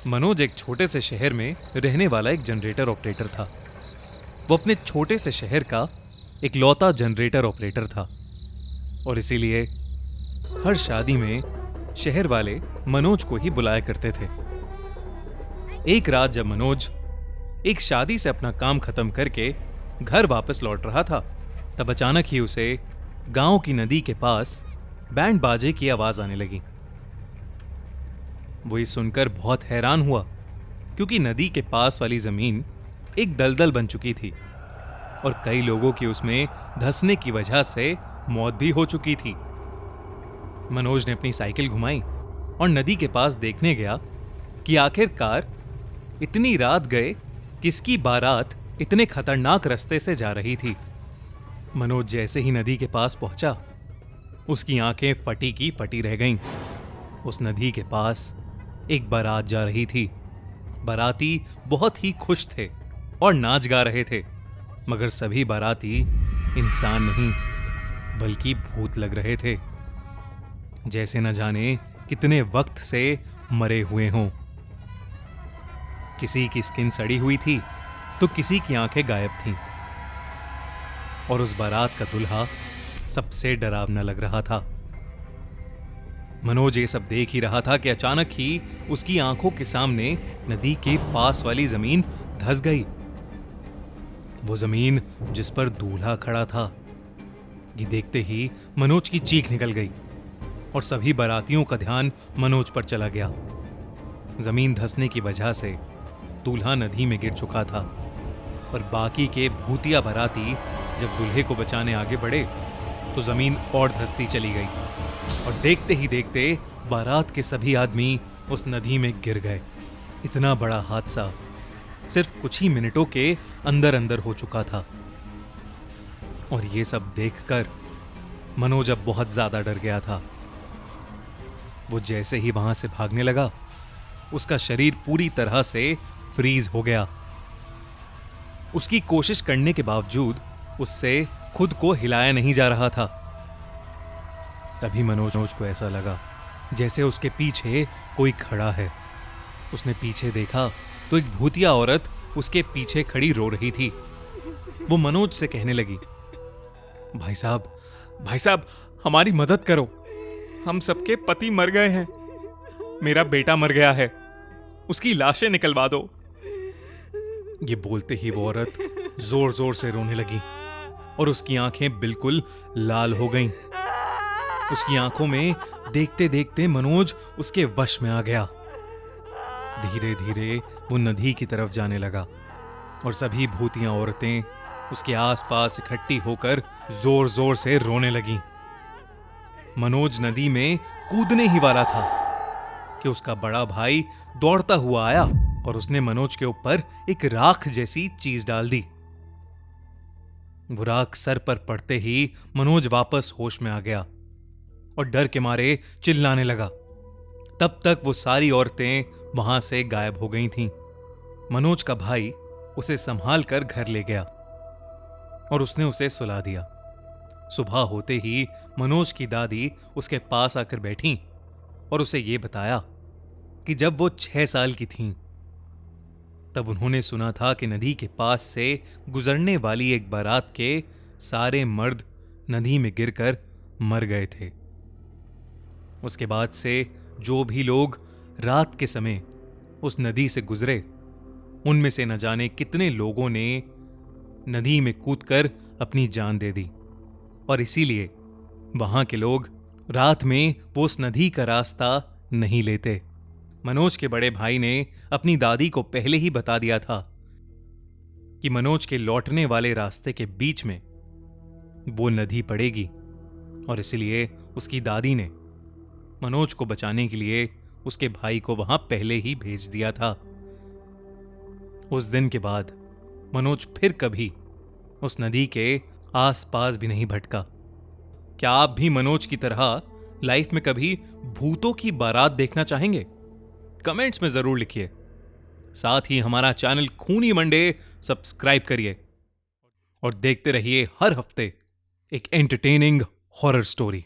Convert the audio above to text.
मनोज एक छोटे से शहर में रहने वाला एक जनरेटर ऑपरेटर था। वो अपने छोटे से शहर का एक लौता जनरेटर ऑपरेटर था और इसीलिए हर शादी में शहर वाले मनोज को ही बुलाया करते थे। एक रात जब मनोज एक शादी से अपना काम खत्म करके घर वापस लौट रहा था, तब अचानक ही उसे गांव की नदी के पास बैंड बाजे की आवाज आने लगी। वो ये सुनकर बहुत हैरान हुआ, क्योंकि नदी के पास वाली जमीन एक दलदल बन चुकी थी और कई लोगों की उसमें धंसने की वजह से मौत भी हो चुकी थी। मनोज ने अपनी साइकिल घुमाई और नदी के पास देखने गया कि आखिरकार इतनी रात गए किसकी बारात इतने खतरनाक रास्ते से जा रही थी। मनोज जैसे ही नदी के पास पहुंचा, उसकी आंखें फटी की फटी रह गईं। उस नदी के पास एक बारात जा रही थी। बाराती बहुत ही खुश थे और नाच गा रहे थे, मगर सभी बाराती इंसान नहीं बल्कि भूत लग रहे थे, जैसे न जाने कितने वक्त से मरे हुए हों। किसी की स्किन सड़ी हुई थी तो किसी की आंखें गायब थीं और उस बारात का दूल्हा सबसे डरावना लग रहा था। मनोज ये सब देख ही रहा था कि अचानक ही उसकी आंखों के सामने नदी के पास वाली जमीन धंस गई। वो जमीन जिस पर दूल्हा खड़ा था। ये देखते ही मनोज की चीख निकल गई और सभी बारातियों का ध्यान मनोज पर चला गया। जमीन धंसने की वजह से दूल्हा नदी में गिर चुका था और बाकी के भूतिया बाराती जब दूल्हे को बचाने आगे बढ़े तो जमीन और धंसती चली गई और देखते ही देखते बारात के सभी आदमी उस नदी में गिर गए। इतना बड़ा हादसा सिर्फ कुछ ही मिनटों के अंदर अंदर हो चुका था और ये सब देखकर मनोज अब बहुत ज्यादा डर गया था। वो जैसे ही वहां से भागने लगा, उसका शरीर पूरी तरह से फ्रीज हो गया। उसकी कोशिश करने के बावजूद उससे खुद को हिलाया नहीं जा रहा था। तभी मनोज को ऐसा लगा जैसे उसके पीछे कोई खड़ा है। उसने पीछे देखा तो एक भूतिया औरत उसके पीछे खड़ी रो रही थी। वो मनोज से कहने लगी, भाई साहब, हमारी मदद करो। हम सबके पति मर गए हैं। मेरा बेटा मर गया है, उसकी लाशें निकलवा दो। ये बोलते ही वो औरत जोर जोर से रोने लगी और उसकी आंखें बिल्कुल लाल हो गईं। उसकी आंखों में देखते देखते मनोज उसके वश में आ गया। धीरे धीरे वो नदी की तरफ जाने लगा और सभी भूतियां औरतें उसके आसपास इकट्ठी होकर जोर जोर से रोने लगीं। मनोज नदी में कूदने ही वाला था कि उसका बड़ा भाई दौड़ता हुआ आया और उसने मनोज के ऊपर एक राख जैसी चीज डाल दी। वो राख सर पर पड़ते ही मनोज वापस होश में आ गया और डर के मारे चिल्लाने लगा। तब तक वो सारी औरतें वहां से गायब हो गई थीं। मनोज का भाई उसे संभाल कर घर ले गया और उसने उसे सुला दिया। सुबह होते ही मनोज की दादी उसके पास आकर बैठी और उसे ये बताया कि जब वो 6 साल की थीं, तब उन्होंने सुना था कि नदी के पास से गुजरने वाली एक बारात के सारे मर्द नदी में गिरकर मर गए थे। उसके बाद से जो भी लोग रात के समय उस नदी से गुजरे, उनमें से न जाने कितने लोगों ने नदी में कूदकर अपनी जान दे दी और इसीलिए वहां के लोग रात में वो उस नदी का रास्ता नहीं लेते। मनोज के बड़े भाई ने अपनी दादी को पहले ही बता दिया था कि मनोज के लौटने वाले रास्ते के बीच में वो नदी पड़ेगी और इसलिए उसकी दादी ने मनोज को बचाने के लिए उसके भाई को वहां पहले ही भेज दिया था। उस दिन के बाद मनोज फिर कभी उस नदी के आसपास भी नहीं भटका। क्या आप भी मनोज की तरह लाइफ में कभी भूतों की बारात देखना चाहेंगे? कमेंट्स में जरूर लिखिए। साथ ही हमारा चैनल खूनी मंडे सब्सक्राइब करिए और देखते रहिए हर हफ्ते एक एंटरटेनिंग हॉरर स्टोरी।